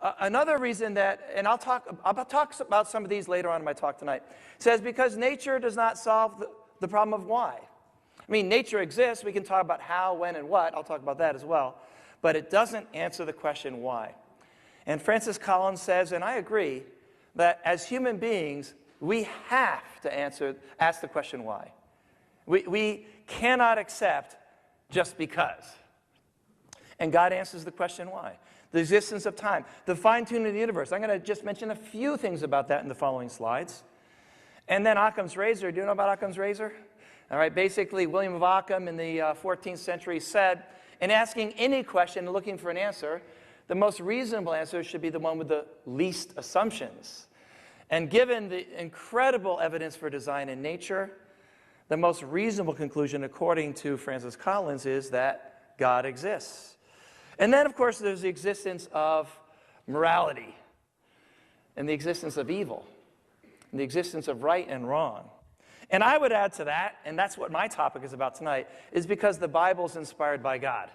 Another reason that, and I'll talk about some of these later on in my talk tonight, says because nature does not solve the problem of why. I mean, nature exists. We can talk about how, when, and what. I'll talk about that as well. But it doesn't answer the question why. And Francis Collins says, and I agree, that as human beings, we have to ask the question why. We cannot accept just because. And God answers the question why. The existence of time, the fine-tuning of the universe. I'm going to just mention a few things about that in the following slides. And then Occam's razor. Do you know about Occam's razor? All right, basically, William of Ockham in the 14th century said, in asking any question and looking for an answer, the most reasonable answer should be the one with the least assumptions. And given the incredible evidence for design in nature, the most reasonable conclusion, according to Francis Collins, is that God exists. And then, of course, there's the existence of morality, and the existence of evil, and the existence of right and wrong. And I would add to that, and that's what my topic is about tonight, is because the Bible is inspired by God.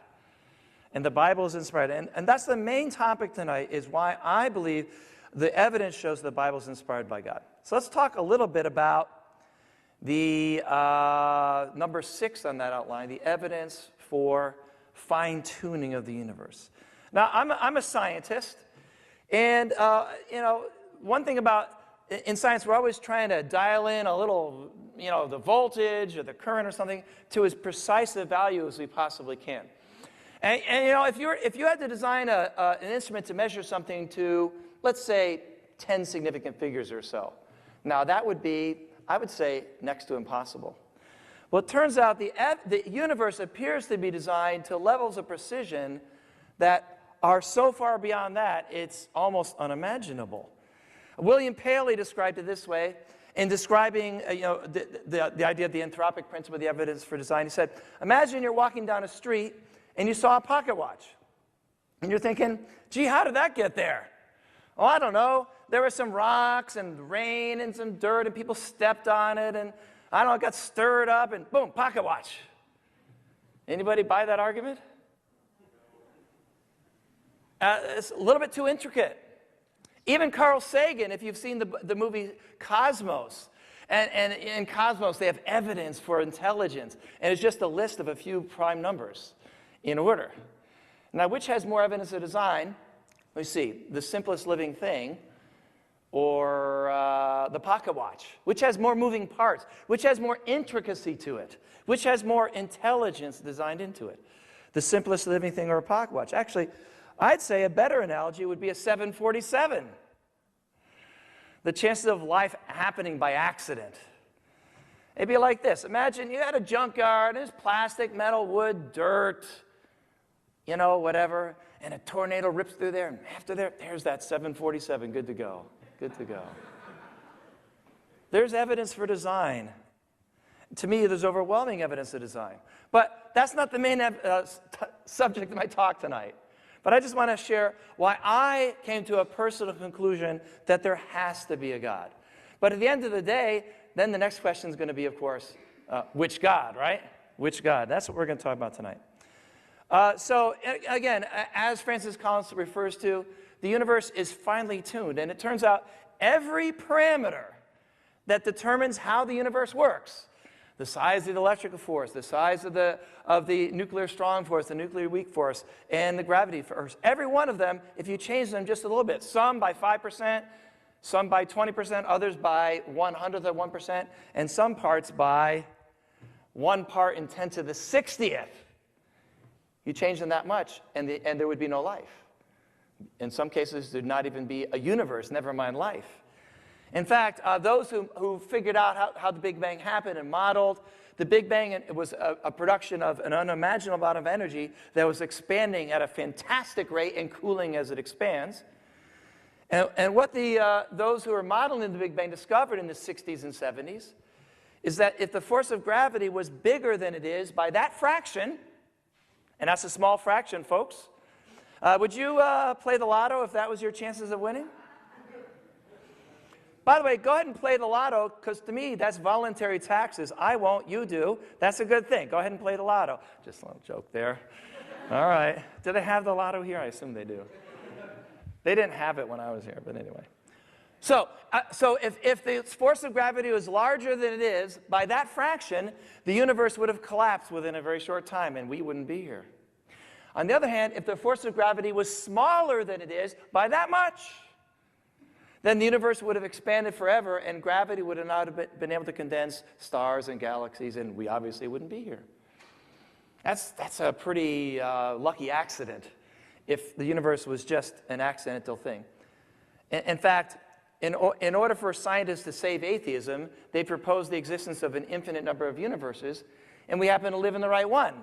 And the Bible is inspired. And that's the main topic tonight, is why I believe the evidence shows the Bible is inspired by God. So let's talk a little bit about the number 6 on that outline, the evidence for fine-tuning of the universe. Now, I'm a scientist, and one thing about in science, we're always trying to dial in a little, the voltage or the current or something to as precise a value as we possibly can. And if you had to design an instrument to measure something to, let's say, 10 significant figures or so, now that would be, I would say, next to impossible. Well, it turns out the universe appears to be designed to levels of precision that are so far beyond that, it's almost unimaginable. William Paley described it this way in describing the idea of the anthropic principle, the evidence for design. He said, imagine you're walking down a street and you saw a pocket watch. And you're thinking, gee, how did that get there? Oh, I don't know. There were some rocks and rain and some dirt and people stepped on it and I don't know, it got stirred up and boom, pocket watch. Anybody buy that argument? It's a little bit too intricate. Even Carl Sagan, if you've seen the movie Cosmos, and in Cosmos they have evidence for intelligence, and it's just a list of a few prime numbers in order. Now, which has more evidence of design? Let me see, the simplest living thing, or the pocket watch? Which has more moving parts? Which has more intricacy to it? Which has more intelligence designed into it? The simplest living thing or a pocket watch? Actually, I'd say a better analogy would be a 747. The chances of life happening by accident. It'd be like this. Imagine you had a junkyard, there's plastic, metal, wood, dirt, whatever, and a tornado rips through there, and after there's that 747, good to go. Good to go. There's evidence for design. To me, there's overwhelming evidence of design. But that's not the main subject of my talk tonight. But I just want to share why I came to a personal conclusion that there has to be a God. But at the end of the day, then the next question is going to be, of course, which God, right? Which God? That's what we're going to talk about tonight. So again, as Francis Collins refers to, the universe is finely tuned. And it turns out every parameter that determines how the universe works, the size of the electrical force, the size of the nuclear strong force, the nuclear weak force, and the gravity force, every one of them, if you change them just a little bit, some by 5%, some by 20%, others by 1/100th of 1%, and some parts by 1 part in 10 to the 60th. You change them that much, and there would be no life. In some cases, there'd not even be a universe, never mind life. In fact, those who figured out how the Big Bang happened and modeled, the Big Bang it was a production of an unimaginable amount of energy that was expanding at a fantastic rate and cooling as it expands. And what those who were modeling the Big Bang discovered in the 60s and 70s is that if the force of gravity was bigger than it is by that fraction, and that's a small fraction, folks, would you play the lotto if that was your chances of winning? By the way, go ahead and play the lotto, because to me, that's voluntary taxes. I won't, you do. That's a good thing. Go ahead and play the lotto. Just a little joke there. All right. Do they have the lotto here? I assume they do. They didn't have it when I was here, but anyway. So if the force of gravity was larger than it is, by that fraction, the universe would have collapsed within a very short time, and we wouldn't be here. On the other hand, if the force of gravity was smaller than it is, by that much, then the universe would have expanded forever, and gravity would have not been able to condense stars and galaxies, and we obviously wouldn't be here. That's a pretty lucky accident if the universe was just an accidental thing. In fact, in order for scientists to save atheism, they propose the existence of an infinite number of universes, and we happen to live in the right one.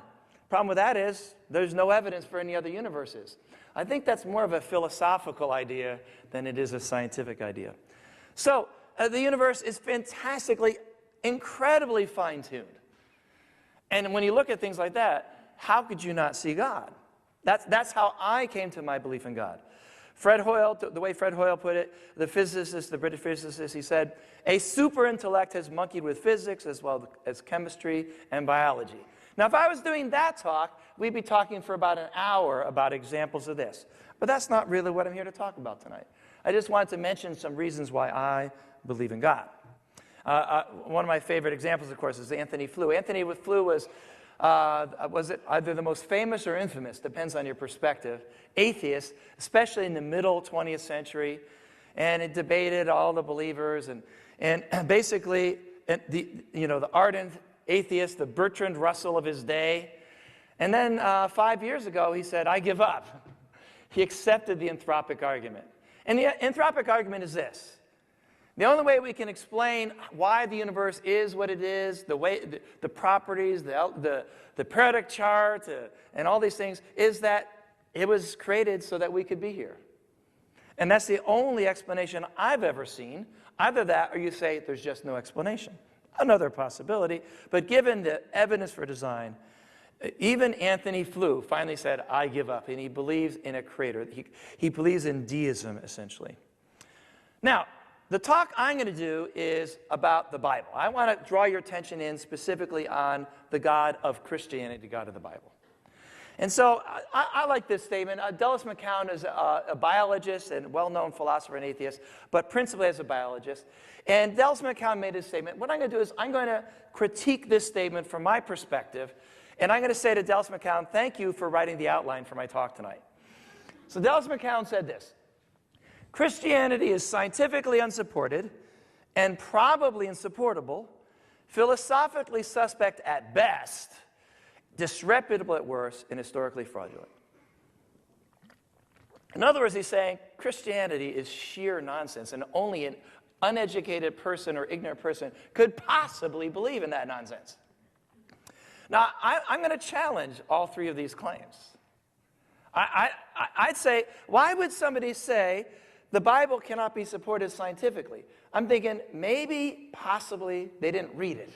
Problem with that is there's no evidence for any other universes. I think that's more of a philosophical idea than it is a scientific idea. So the universe is fantastically, incredibly fine-tuned. And when you look at things like that, how could you not see God? That's how I came to my belief in God. Fred Hoyle, the way Fred Hoyle put it, the physicist, the British physicist, he said, a super intellect has monkeyed with physics as well as chemistry and biology. Now, if I was doing that talk, we'd be talking for about an hour about examples of this. But that's not really what I'm here to talk about tonight. I just wanted to mention some reasons why I believe in God. One of my favorite examples, of course, is Anthony Flew. Anthony Flew was it either the most famous or infamous, depends on your perspective, atheist, especially in the middle 20th century. And it debated all the believers. And basically, the ardent atheist, the Bertrand Russell of his day. And then 5 years ago, he said, I give up. He accepted the anthropic argument. And the anthropic argument is this. The only way we can explain why the universe is what it is, the properties, the periodic chart, and all these things, is that it was created so that we could be here. And that's the only explanation I've ever seen. Either that, or you say there's just no explanation. Another possibility, but given the evidence for design, even Anthony Flew finally said, I give up, and he believes in a creator. He believes in deism, essentially. Now, the talk I'm going to do is about the Bible. I want to draw your attention in specifically on the God of Christianity, the God of the Bible. And so I like this statement. Dallas McCown is a biologist and well-known philosopher and atheist, but principally as a biologist. And Dallas McCown made this statement. What I'm going to do is I'm going to critique this statement from my perspective, and I'm going to say to Dallas McCown, thank you for writing the outline for my talk tonight. So Dallas McCown said this. Christianity is scientifically unsupported and probably insupportable, philosophically suspect at best, disreputable at worst, and historically fraudulent. In other words, he's saying Christianity is sheer nonsense, and only an uneducated person or ignorant person could possibly believe in that nonsense. Now, I'm going to challenge all three of these claims. I'd say, why would somebody say the Bible cannot be supported scientifically? I'm thinking maybe, possibly, they didn't read it.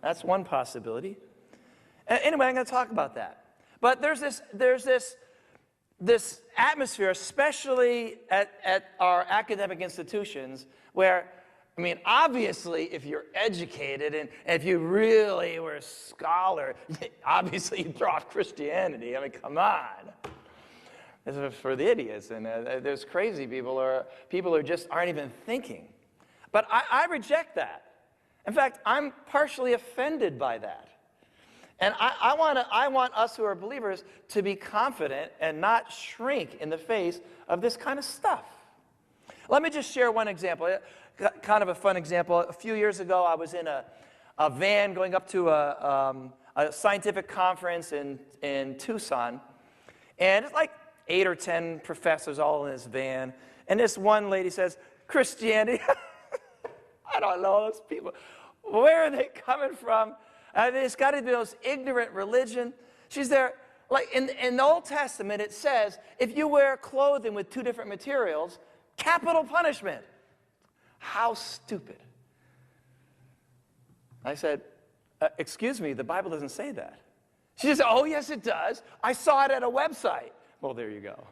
That's one possibility. Anyway, I'm going to talk about that. But there's this atmosphere, especially at our academic institutions, where, I mean, obviously, if you're educated and if you really were a scholar, obviously you dropped Christianity. I mean, come on. This is for the idiots, and there's crazy people or people who just aren't even thinking. But I reject that. In fact, I'm partially offended by that. And I want us who are believers to be confident and not shrink in the face of this kind of stuff. Let me just share one example, kind of a fun example. A few years ago, I was in a van going up to a scientific conference in Tucson. And it's like 8 or 10 professors all in this van. And this one lady says, Christianity, I don't know those people. Where are they coming from? It's got to be the most ignorant religion. She's there. Like in the Old Testament, it says, if you wear clothing with 2 different materials, capital punishment. How stupid. I said, excuse me, the Bible doesn't say that. She said, oh, yes, it does. I saw it at a website. Well, there you go.